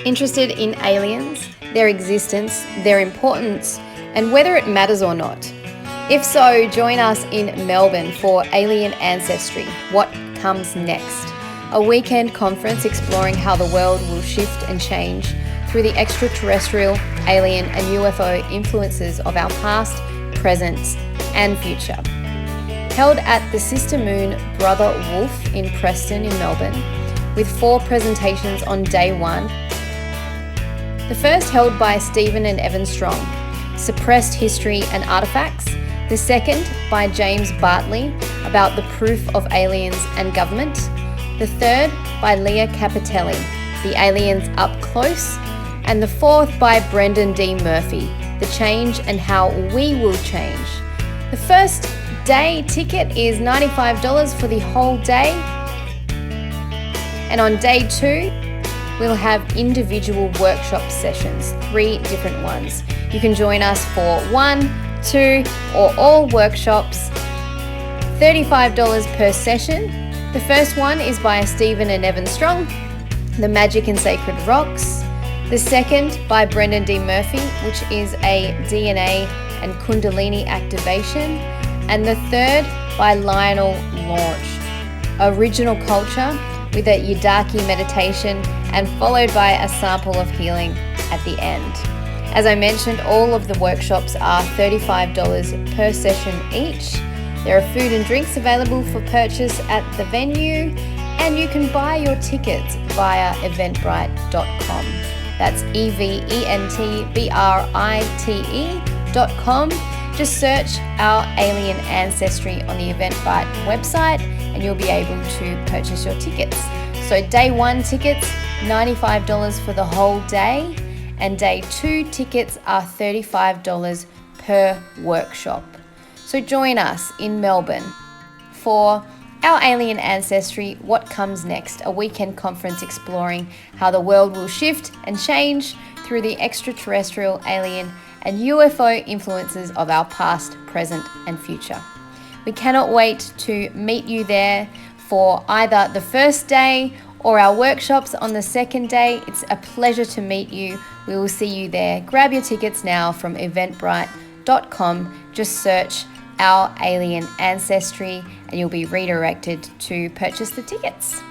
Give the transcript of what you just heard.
Interested in aliens, their existence, their importance, and whether it matters or not? If so, join us in Melbourne for Alien Ancestry, What Comes Next? A weekend conference exploring how the world will shift and change through the extraterrestrial, alien and UFO influences of our past, present and future. Held at the Sister Moon Brother Wolf in Preston in Melbourne, with 4 presentations on day 1. The first held by Stephen and Evan Strong, Suppressed History and Artifacts. The second by James Bartley, about the proof of aliens and government. The third by Lea Kapiteli, The Aliens Up Close. And the fourth by Brendan D. Murphy, The Change and How We Will Change. The first day ticket is $95 for the whole day. And on day 2, we'll have individual workshop sessions, 3 different ones. You can join us for 1, 2, or all workshops, $35 per session. The first one is by Stephen and Evan Strong, The Magic and Sacred Rocks. The second by Brendan D. Murphy, which is a DNA and Kundalini activation. And the third by Lionel Launch, Original Culture, with a Yidaki meditation and followed by a sample of healing at the end. As I mentioned, all of the workshops are $35 per session each. There are food and drinks available for purchase at the venue, and you can buy your tickets via eventbrite.com. That's eventbrite.com. Just search our Alien Ancestry on the Eventbrite website and you'll be able to purchase your tickets. So day 1 tickets, $95 for the whole day, and day 2 tickets are $35 per workshop. So join us in Melbourne for our Alien Ancestry, What Comes Next? A weekend conference exploring how the world will shift and change through the extraterrestrial, alien and UFO influences of our past, present and future. We cannot wait to meet you there for either the first day or our workshops on the second day. It's a pleasure to meet you. We will see you there. Grab your tickets now from eventbrite.com. Just search our Alien Ancestry and you'll be redirected to purchase the tickets.